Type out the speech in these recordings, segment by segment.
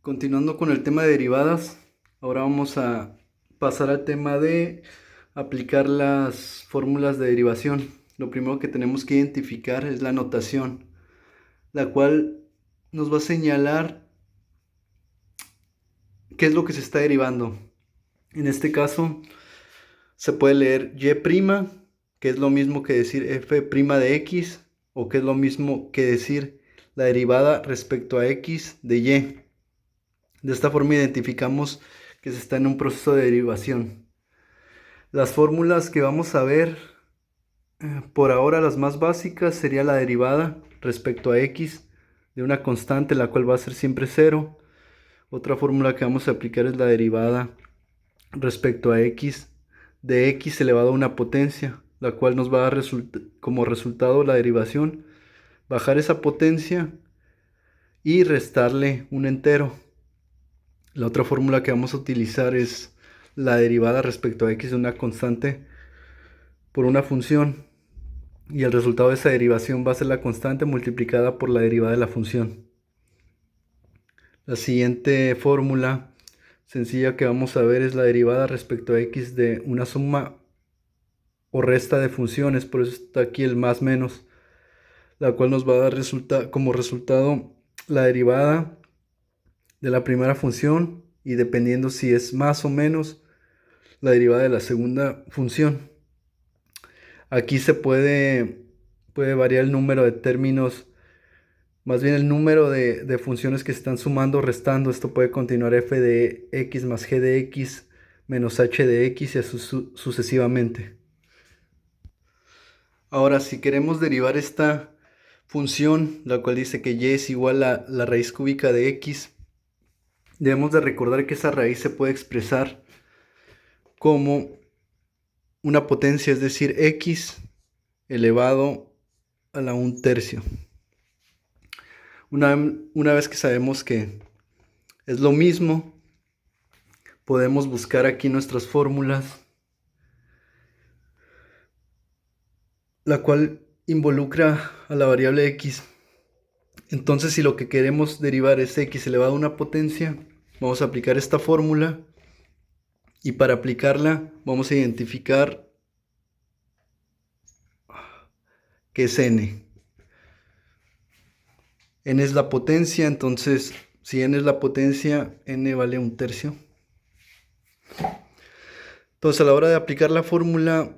Continuando con el tema de derivadas, ahora vamos a pasar al tema de aplicar las fórmulas de derivación. Lo primero que tenemos que identificar es la notación, la cual nos va a señalar qué es lo que se está derivando. En este caso, se puede leer y', que es lo mismo que decir f' de x, o que es lo mismo que decir la derivada respecto a x de y. De esta forma identificamos que se está en un proceso de derivación. Las fórmulas que vamos a ver, por ahora las más básicas, sería la derivada respecto a x de una constante, la cual va a ser siempre 0. Otra fórmula que vamos a aplicar es la derivada respecto a x de x elevado a una potencia, la cual nos va a dar como resultado la derivación, bajar esa potencia y restarle un entero. La otra fórmula que vamos a utilizar es la derivada respecto a x de una constante por una función, y el resultado de esa derivación va a ser la constante multiplicada por la derivada de la función. La siguiente fórmula sencilla que vamos a ver es la derivada respecto a x de una suma o resta de funciones, por eso está aquí el más menos, la cual nos va a dar como resultado la derivada de la primera función, y dependiendo si es más o menos, la derivada de la segunda función. Aquí se puede variar el número de términos, más bien el número de funciones que se están sumando o restando. Esto puede continuar f de x más g de x menos h de x y así sucesivamente. Ahora, si queremos derivar esta función, la cual dice que y es igual a la raíz cúbica de x, debemos de recordar que esa raíz se puede expresar como una potencia, es decir, x elevado a la 1/3. Una vez que sabemos que es lo mismo, podemos buscar aquí nuestras fórmulas, la cual involucra a la variable x. Entonces, si lo que queremos derivar es x elevado a una potencia, vamos a aplicar esta fórmula, y para aplicarla vamos a identificar que es n. N es la potencia, entonces si n es la potencia, n vale 1/3. Entonces, a la hora de aplicar la fórmula,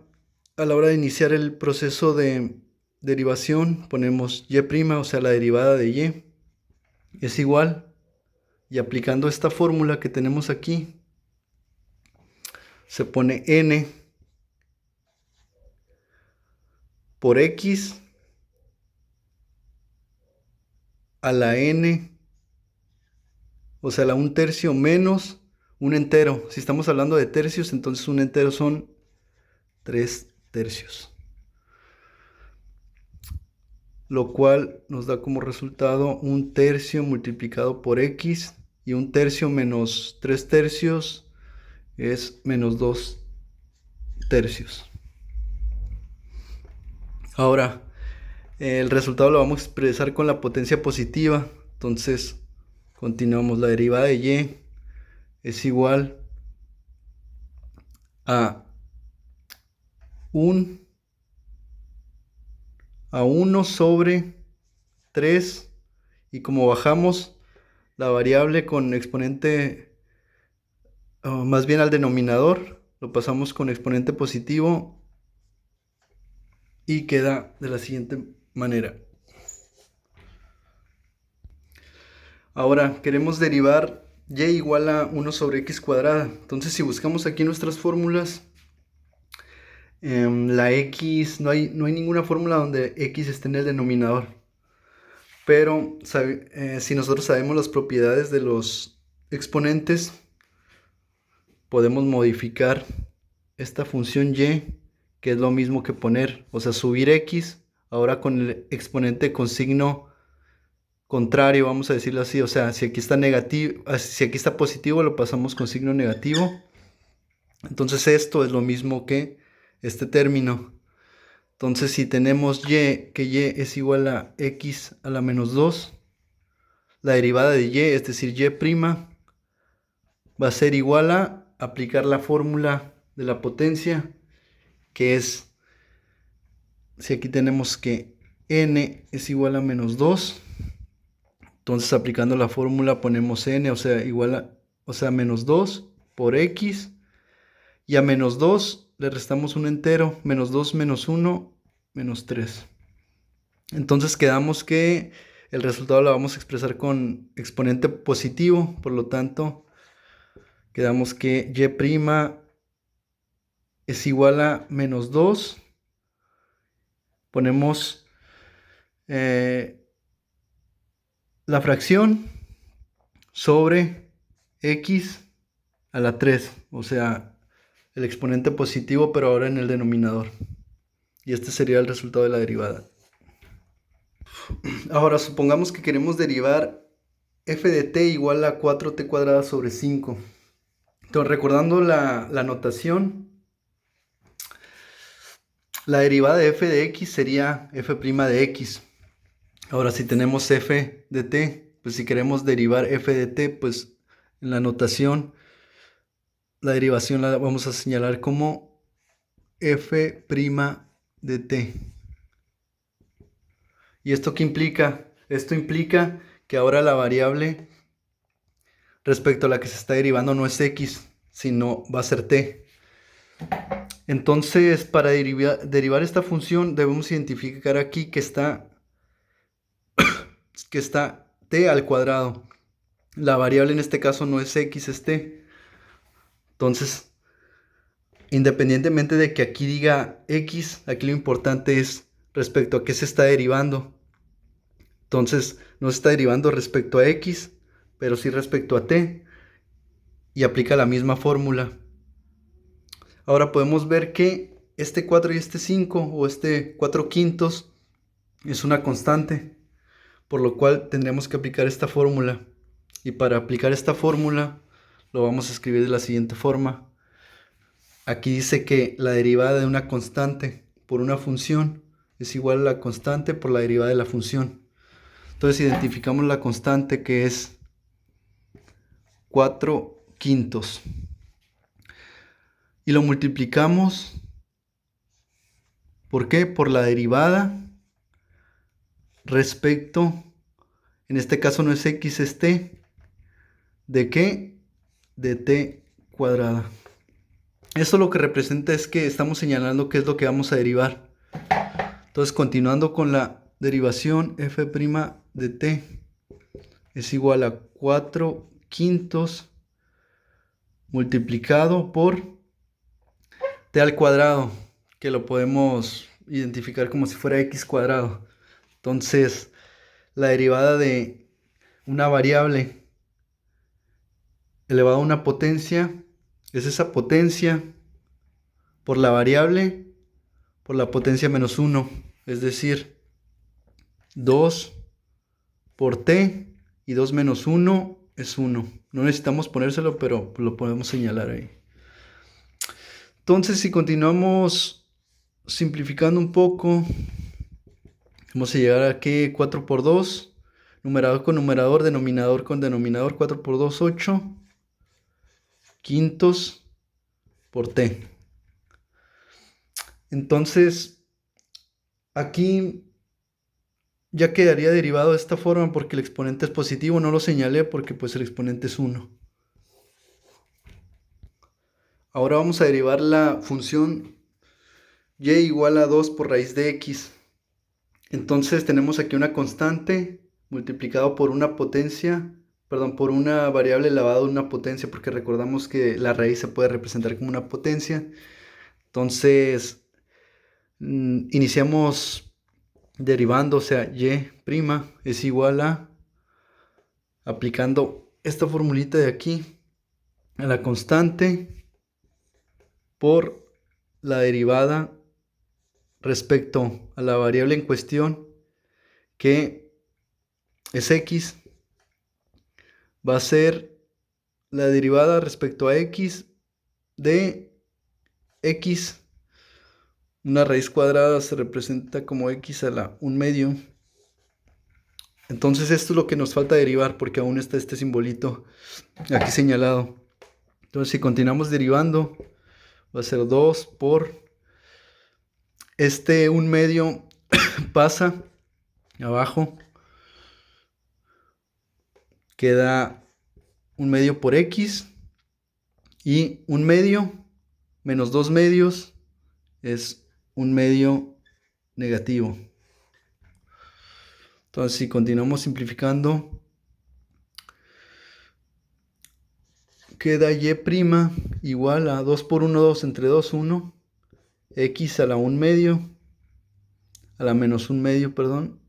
a la hora de iniciar el proceso de derivación, ponemos y', o sea, la derivada de y es igual, y aplicando esta fórmula que tenemos aquí, se pone n por x a la n, o sea, la 1/3 menos un entero. Si estamos hablando de tercios, entonces un entero son 3/3. Lo cual nos da como resultado 1/3 multiplicado por x, y 1/3 menos 3/3 es menos 2/3. Ahora, el resultado lo vamos a expresar con la potencia positiva. Entonces, continuamos. La derivada de y es igual a 1 sobre 3, y como bajamos la variable con exponente, más bien al denominador, lo pasamos con exponente positivo y queda de la siguiente manera. Ahora queremos derivar y igual a 1 sobre x cuadrada. Entonces, si buscamos aquí nuestras fórmulas, la x, no hay ninguna fórmula donde x esté en el denominador. Pero si nosotros sabemos las propiedades de los exponentes, podemos modificar esta función y, que es lo mismo que poner, o sea, subir x, ahora con el exponente con signo contrario, vamos a decirlo así. O sea, si aquí está negativo, si aquí está positivo, lo pasamos con signo negativo. Entonces esto es lo mismo que este término. Entonces, si tenemos y, que y es igual a x a la menos 2, la derivada de y, es decir, y', va a ser igual a aplicar la fórmula de la potencia, que es, si aquí tenemos que n es igual a menos 2, entonces aplicando la fórmula ponemos n, o sea, menos 2 por x, y a menos 2 le restamos un entero, menos 2 menos 1, menos 3. Entonces quedamos que el resultado lo vamos a expresar con exponente positivo, por lo tanto quedamos que y' es igual a menos 2. Ponemos la fracción sobre x a la 3, o sea, el exponente positivo, pero ahora en el denominador. Y este sería el resultado de la derivada. Ahora supongamos que queremos derivar f de t igual a 4t cuadrada sobre 5. Entonces, recordando la notación, la derivada de f de x sería f' de x. Ahora, si tenemos f de t, pues si queremos derivar f de t, pues en la notación, la derivación la vamos a señalar como f' de t. ¿Y esto qué implica? Esto implica que ahora la variable respecto a la que se está derivando no es x, sino va a ser t. Entonces, para derivar esta función, debemos identificar aquí que está t al cuadrado. La variable en este caso no es x, es t. Entonces, independientemente de que aquí diga x, aquí lo importante es respecto a qué se está derivando. Entonces, no se está derivando respecto a x, pero sí respecto a t. Y aplica la misma fórmula. Ahora podemos ver que este 4 y este 5, o este 4 quintos, es una constante, por lo cual tendremos que aplicar esta fórmula. Y para aplicar esta fórmula, lo vamos a escribir de la siguiente forma. Aquí dice que la derivada de una constante por una función es igual a la constante por la derivada de la función. Entonces identificamos la constante, que es 4 quintos. Y lo multiplicamos, ¿por qué? Por la derivada respecto, en este caso no es x, es t. ¿De qué? De t cuadrada. Esto lo que representa es que estamos señalando qué es lo que vamos a derivar. Entonces, continuando con la derivación, f' de t es igual a 4 quintos multiplicado por t al cuadrado, que lo podemos identificar como si fuera x cuadrado. Entonces, la derivada de una variable elevado a una potencia es esa potencia por la variable por la potencia menos 1, es decir, 2 por t, y 2 menos 1 es 1. No necesitamos ponérselo, pero lo podemos señalar ahí. Entonces, si continuamos simplificando un poco, vamos a llegar a que 4 por 2, numerador con numerador, denominador con denominador, 4 por 2, 8 quintos por t. Entonces, aquí ya quedaría derivado de esta forma porque el exponente es positivo. No lo señalé porque pues el exponente es 1. Ahora vamos a derivar la función y igual a 2 por raíz de x. Entonces tenemos aquí una constante multiplicado por una potencia, perdón, por una variable elevada a una potencia, porque recordamos que la raíz se puede representar como una potencia. Entonces, iniciamos derivando, o sea, y' es igual a, aplicando esta formulita de aquí, a la constante por la derivada respecto a la variable en cuestión, que es x, va a ser la derivada respecto a x de x. Una raíz cuadrada se representa como x a la 1 medio Entonces esto es lo que nos falta derivar porque aún está este simbolito aquí señalado. Entonces si continuamos derivando, va a ser 2 por este 1/2 pasa abajo, queda 1/2 por x, y 1/2 menos 2/2 es 1/2 negativo. Entonces si continuamos simplificando, queda y' igual a 2 por 1, 2 entre 2, 1, x a la 1/2, a la menos 1/2, perdón,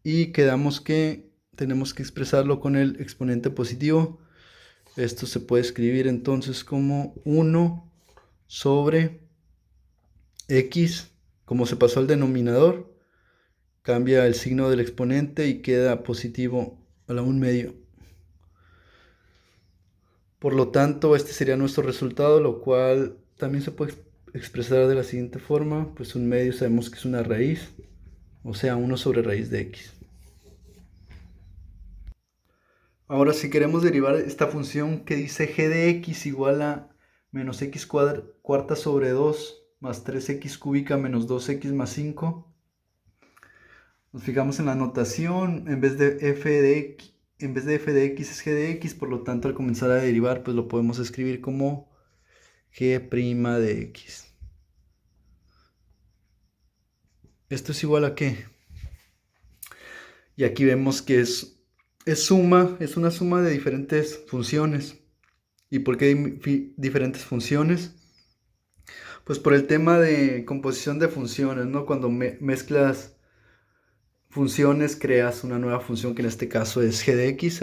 y quedamos que tenemos que expresarlo con el exponente positivo. Esto se puede escribir entonces como 1 sobre x, como se pasó al denominador, cambia el signo del exponente y queda positivo a la 1/2. Por lo tanto, este sería nuestro resultado, lo cual también se puede expresar de la siguiente forma. Pues 1/2 sabemos que es una raíz, o sea, 1 sobre raíz de x. Ahora, si queremos derivar esta función que dice g de x igual a menos x cuarta sobre 2 más 3x cúbica menos 2x más 5, nos fijamos en la notación. En vez de f de x es g de x, por lo tanto al comenzar a derivar pues lo podemos escribir como g' de x. ¿Esto es igual a qué? Y aquí vemos que es una suma de diferentes funciones. ¿Y por qué diferentes funciones? Pues por el tema de composición de funciones, ¿no? Cuando mezclas funciones, creas una nueva función que en este caso es g de x.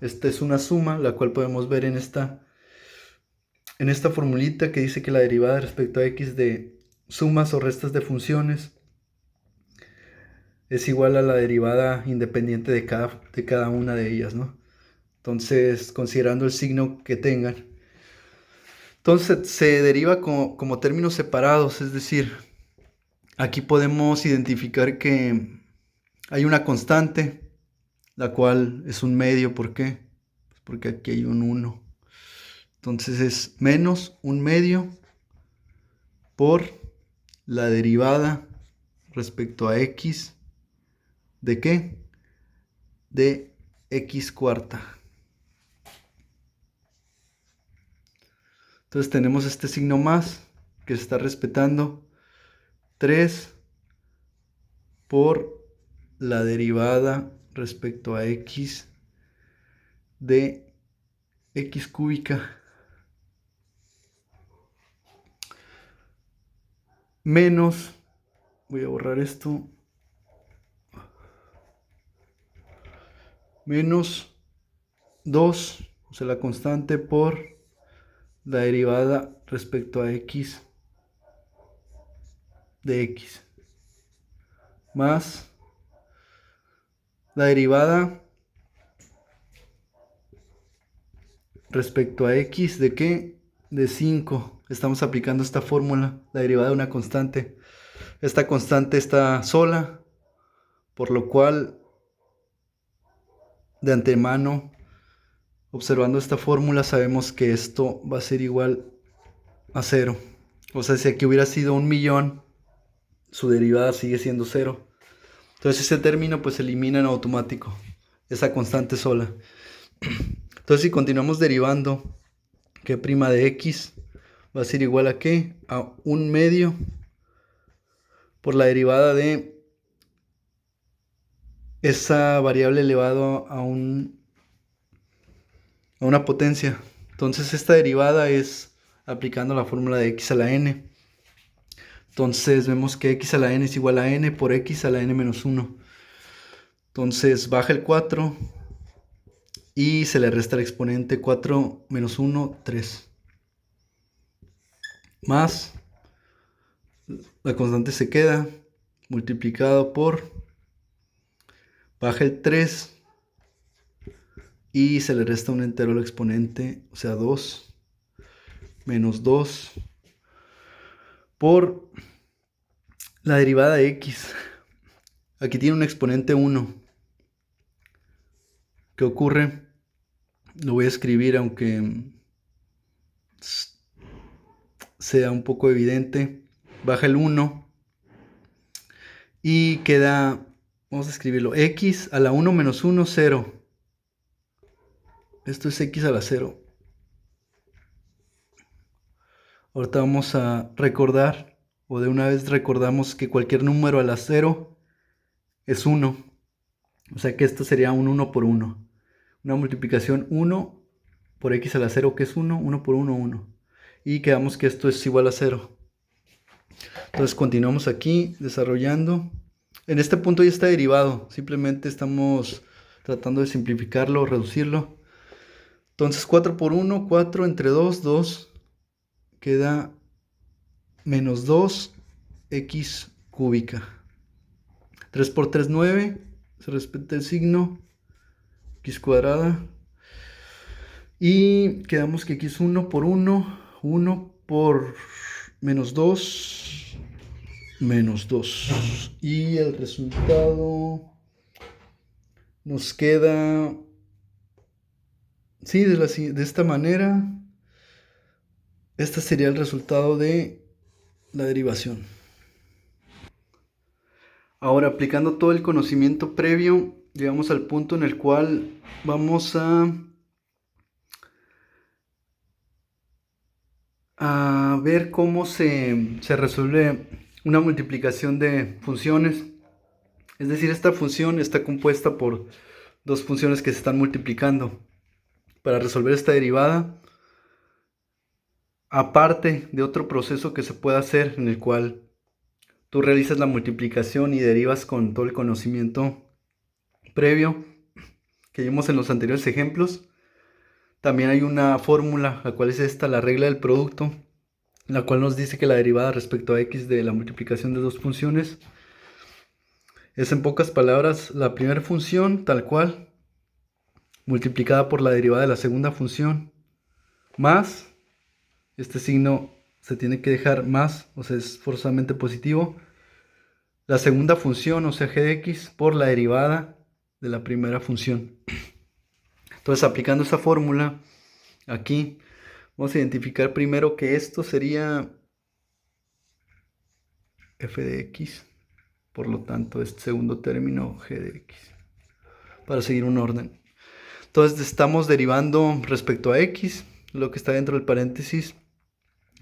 Esta es una suma, la cual podemos ver en esta formulita que dice que la derivada respecto a x de sumas o restas de funciones es igual a la derivada independiente de cada una de ellas, ¿no? Entonces, considerando el signo que tengan. Entonces, se deriva como términos separados, es decir, aquí podemos identificar que hay una constante, la cual es un medio. ¿Por qué? Pues porque aquí hay un 1. Entonces es menos un medio por la derivada respecto a x. ¿De qué? De x cuarta. Entonces tenemos este signo más que se está respetando. 3 por la derivada respecto a x de x cúbica menos, voy a borrar esto, menos 2, o sea, la constante por la derivada respecto a x de x, más la derivada respecto a x de qué? De 5. Estamos aplicando esta fórmula, la derivada de una constante. Esta constante está sola, por lo cual de antemano, observando esta fórmula, sabemos que esto va a ser igual a 0. O sea, si aquí hubiera sido 1.000.000, su derivada sigue siendo 0. Entonces ese término pues se elimina en automático, esa constante sola. Entonces si continuamos derivando, que prima de x va a ser igual a qué? A 1/2 por la derivada de esa variable elevado a una potencia. Entonces esta derivada es aplicando la fórmula de x a la n. Entonces vemos que x a la n es igual a n por x a la n menos 1. Entonces baja el 4 y se le resta el exponente 4 menos 1, 3. Más la constante se queda multiplicado por, baja el 3 y se le resta un entero al exponente, o sea 2 menos 2 por la derivada de x. Aquí tiene un exponente 1. ¿Qué ocurre? Lo voy a escribir aunque sea un poco evidente. Baja el 1 y queda, vamos a escribirlo, x a la 1 menos 1, 0. Esto es x a la 0. Ahorita vamos a recordar, o de una vez recordamos que cualquier número a la 0 es 1. O sea que esto sería un 1 por 1. Una multiplicación 1 por x a la 0, que es 1, 1 por 1, 1. Y quedamos que esto es igual a 0. Entonces continuamos aquí desarrollando. En este punto ya está derivado. Simplemente estamos tratando de simplificarlo, reducirlo. Entonces 4 por 1, 4 entre 2, 2. Queda menos 2x cúbica. 3 por 3, 9. Se respeta el signo. X cuadrada. Y quedamos que aquí es 1 por 1. 1 por menos 2. Menos 2. Y el resultado nos queda... Sí, de esta manera. Este sería el resultado de la derivación. Ahora, aplicando todo el conocimiento previo, llegamos al punto en el cual vamos a ver cómo se resuelve una multiplicación de funciones. Es decir, esta función está compuesta por dos funciones que se están multiplicando. Para resolver esta derivada, aparte de otro proceso que se puede hacer en el cual tú realizas la multiplicación y derivas con todo el conocimiento previo que vimos en los anteriores ejemplos, también hay una fórmula, la cual es esta, la regla del producto, la cual nos dice que la derivada respecto a x de la multiplicación de dos funciones es, en pocas palabras, la primera función tal cual multiplicada por la derivada de la segunda función más, este signo se tiene que dejar más, o sea, es forzosamente positivo, la segunda función, o sea, g de x, por la derivada de la primera función. Entonces, aplicando esta fórmula aquí, vamos a identificar primero que esto sería f de x, por lo tanto, este segundo término g de x, para seguir un orden. Entonces, estamos derivando respecto a x, lo que está dentro del paréntesis,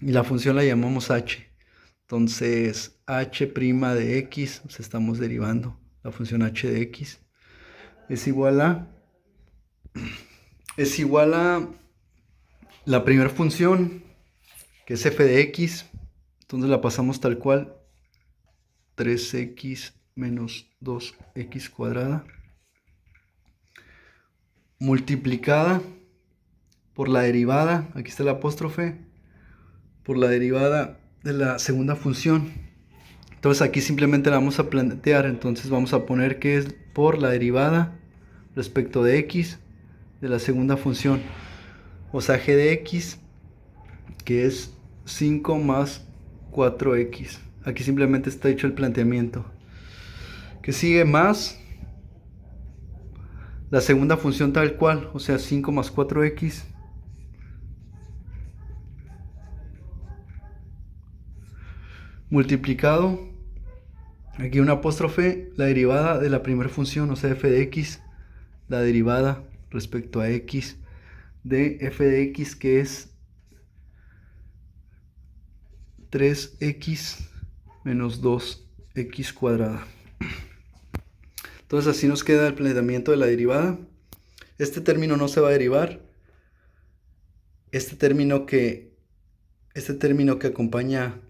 y la función la llamamos h. Entonces, h' de x, pues estamos derivando la función h de x, es igual a la primera función, que es f de x. Entonces la pasamos tal cual, 3x menos 2x cuadrada, multiplicada por la derivada, aquí está el apóstrofe, por la derivada de la segunda función. Entonces aquí simplemente la vamos a plantear, entonces vamos a poner que es por la derivada respecto de x de la segunda función, o sea, g de x, que es 5 más 4x. Aquí simplemente está hecho el planteamiento. Que sigue más la segunda función tal cual, o sea, 5 más 4x. Multiplicado, aquí un apóstrofe, la derivada de la primera función, o sea, f de x, la derivada respecto a x de f de x, que es 3x menos 2x cuadrada. Entonces así nos queda el planteamiento de la derivada. Este término no se va a derivar. Este término que acompaña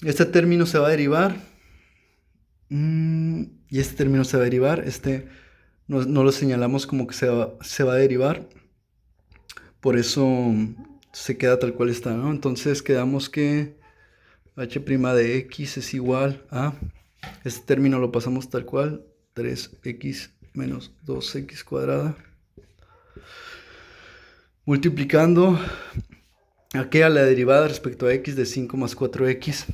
este término se va a derivar. Y este término se va a derivar. Este no lo señalamos como que se va a derivar. Por eso se queda tal cual está, ¿no? Entonces quedamos que h' de x es igual a... Este término lo pasamos tal cual, 3x menos 2x cuadrada. Multiplicando aquí a la derivada respecto a x de 5 más 4x.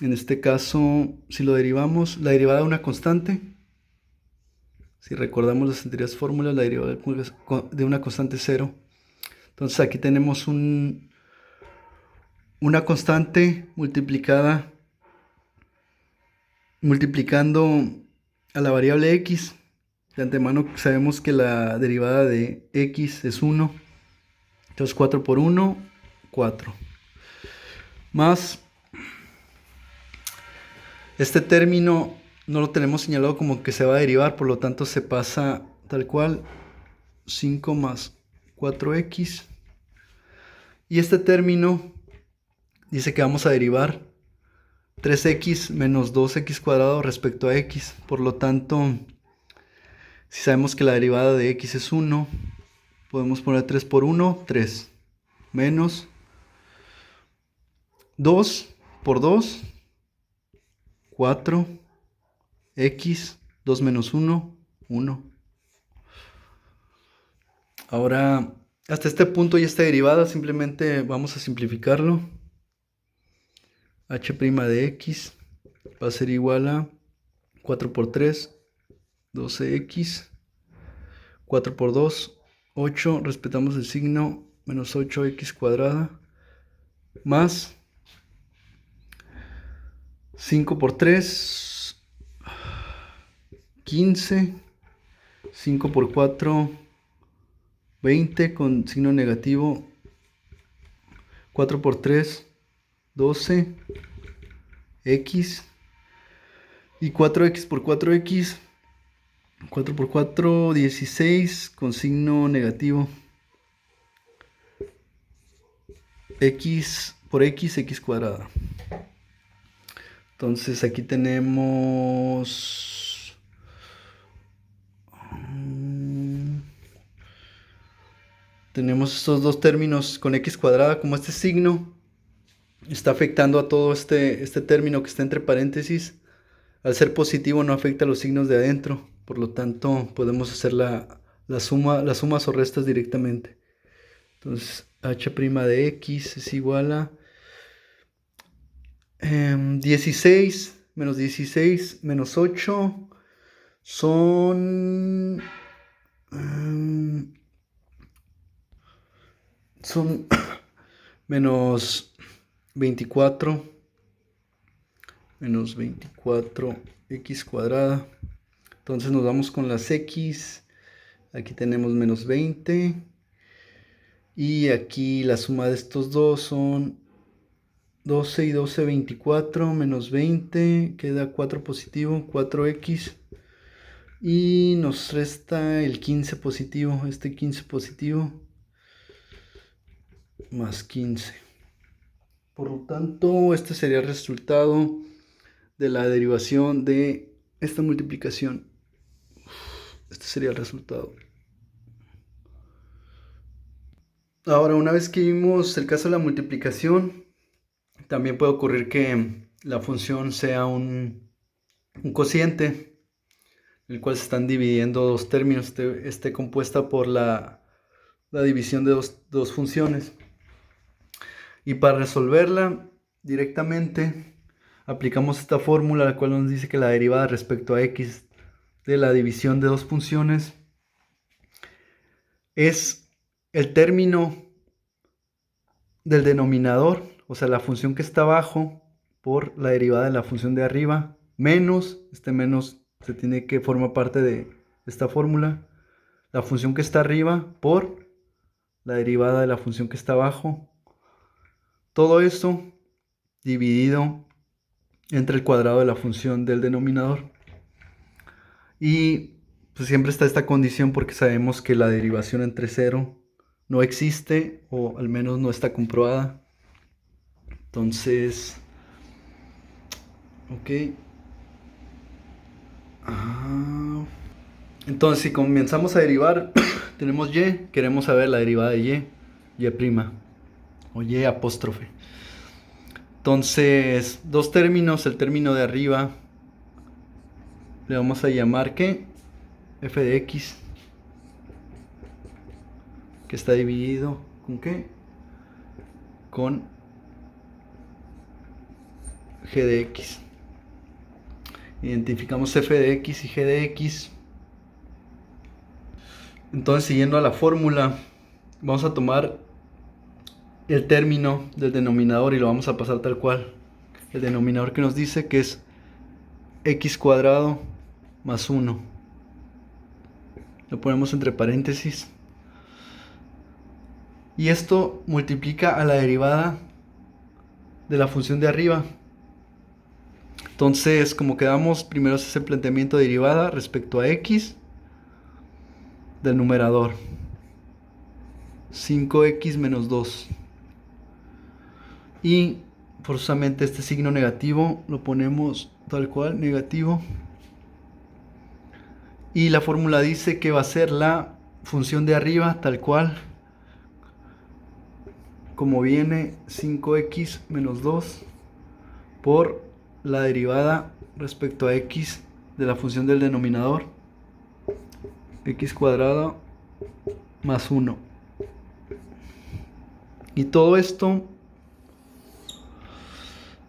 En este caso, si lo derivamos, la derivada de una constante, si recordamos las anteriores fórmulas, la derivada de una constante es 0. Entonces aquí tenemos una constante multiplicando a la variable x. De antemano sabemos que la derivada de x es 1. Entonces 4 por 1, 4. Más este término no lo tenemos señalado como que se va a derivar, por lo tanto se pasa tal cual 5 más 4x. Y este término dice que vamos a derivar 3x menos 2x cuadrado respecto a x. Por lo tanto, si sabemos que la derivada de x es 1, podemos poner 3 por 1, 3. Menos 2 por 2, 4. X, 2 menos 1, 1. Ahora, hasta este punto ya está derivada. Simplemente vamos a simplificarlo. H' de x va a ser igual a 4 por 3, 12x. 4 por 2, 8. Respetamos el signo. Menos 8x cuadrada. Más 5 por 3, 15. 5 por 4, 20 con signo negativo. 4 por 3, 12. X. Y 4x por 4x. 4 por 4, 16 con signo negativo. X por x, x cuadrada. Entonces aquí tenemos estos dos términos con x cuadrada. Como este signo está afectando a todo este término que está entre paréntesis, al ser positivo no afecta a los signos de adentro. Por lo tanto, podemos hacer las sumas o restas directamente. Entonces, h' de x es igual a 16 menos 16 menos 8 son menos 24 menos 24x cuadrada. Entonces nos vamos con las x. Aquí tenemos menos 20. Y aquí la suma de estos dos son 12 y 12, 24 menos 20. Queda 4 positivo, 4x. Y nos resta el 15 positivo. Este 15 positivo más 15. Por lo tanto, este sería el resultado de la derivación de esta multiplicación. Este sería el resultado. Ahora, una vez que vimos el caso de la multiplicación, también puede ocurrir que la función sea un cociente, el cual se están dividiendo dos términos, esté compuesta por la división de dos funciones. Y para resolverla directamente, aplicamos esta fórmula, la cual nos dice que la derivada respecto a x de la división de dos funciones es el término del denominador, o sea, la función que está abajo, por la derivada de la función de arriba, menos, este menos se tiene que formar parte de esta fórmula, la función que está arriba por la derivada de la función que está abajo. Todo esto dividido entre el cuadrado de la función del denominador. Y pues siempre está esta condición porque sabemos que la derivación entre 0 no existe, o al menos no está comprobada. Entonces, ok. Entonces, si comenzamos a derivar, tenemos y, queremos saber la derivada de y' o y apóstrofe. Entonces, dos términos, el término de arriba le vamos a llamar ¿qué? F de x, que está dividido ¿con qué? Con g de x. Identificamos f de x y g de x. Entonces, siguiendo a la fórmula, vamos a tomar el término del denominador y lo vamos a pasar tal cual. El denominador que nos dice que es x cuadrado más 1. Lo ponemos entre paréntesis. Y esto multiplica a la derivada de la función de arriba. Entonces, como quedamos, primero se hace el planteamiento de derivada respecto a x del numerador. 5x menos 2. Y forzosamente este signo negativo lo ponemos tal cual, negativo. Y la fórmula dice que va a ser la función de arriba tal cual, como viene, 5x menos 2 por la derivada respecto a x de la función del denominador, x cuadrado más 1. Y todo esto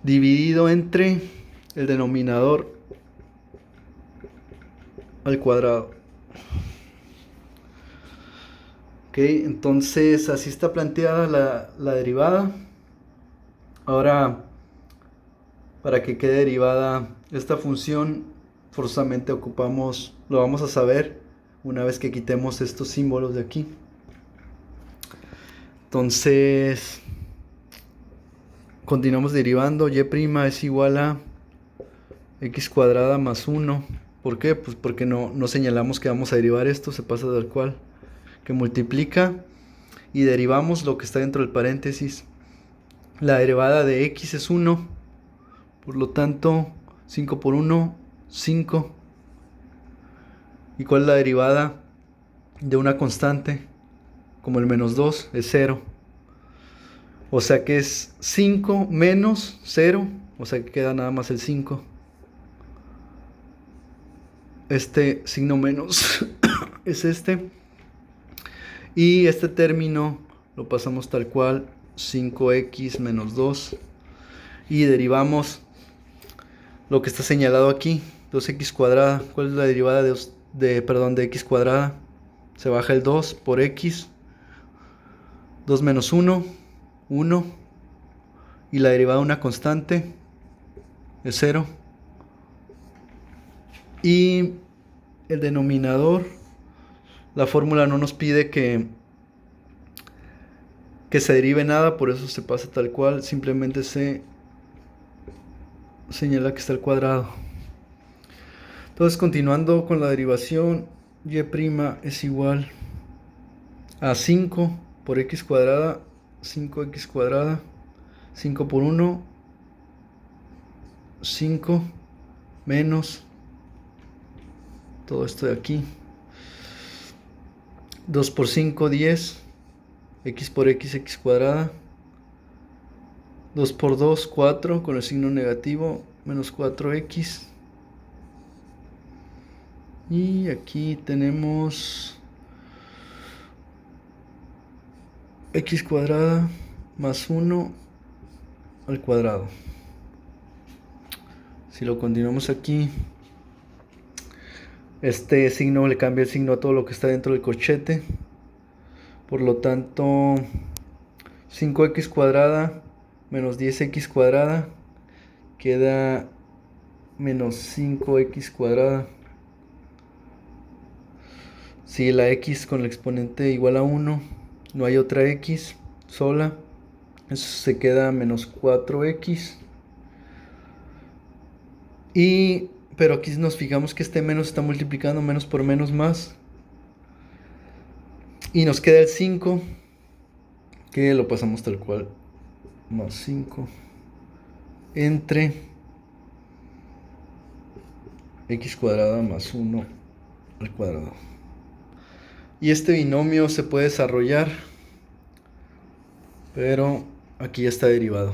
dividido entre el denominador al cuadrado. Ok, entonces así está planteada la derivada. Ahora, para que quede derivada esta función, forzosamente ocupamos, lo vamos a saber una vez que quitemos estos símbolos de aquí. Entonces, continuamos derivando. Y' es igual a x cuadrada más 1. ¿Por qué? Pues porque no señalamos que vamos a derivar esto, se pasa tal cual, que multiplica y derivamos lo que está dentro del paréntesis. La derivada de x es 1, por lo tanto 5 por 1, 5. ¿Y cuál es la derivada de una constante? Como el menos 2 es 0. O sea que es 5 menos 0, o sea que queda nada más el 5. Este signo menos es este. Y este término lo pasamos tal cual, 5x menos 2. Y derivamos lo que está señalado aquí, 2x cuadrada. ¿Cuál es la derivada de x cuadrada? Se baja el 2 por x. 2 menos 1, 1. Y la derivada de una constante es 0. Y el denominador, la fórmula no nos pide que se derive nada, por eso se pasa tal cual, simplemente se señala que está al cuadrado. Entonces, continuando con la derivación, y' es igual a 5 por x cuadrada, 5x cuadrada, 5 por 1, 5, menos todo esto de aquí, 2 por 5, 10, x por x, x cuadrada, 2 por 2, 4, con el signo negativo, menos 4x. Y aquí tenemos x cuadrada más 1 al cuadrado. Si lo continuamos aquí, este signo le cambia el signo a todo lo que está dentro del corchete. Por lo tanto, 5x cuadrada menos 10x cuadrada queda menos 5x cuadrada. Si la x con el exponente igual a 1, no hay otra x sola, eso se queda menos 4x. Pero aquí nos fijamos que este menos está multiplicando, menos por menos más. Y nos queda el 5, que lo pasamos tal cual, más 5, entre x cuadrada más 1 al cuadrado. Y este binomio se puede desarrollar, pero aquí ya está derivado.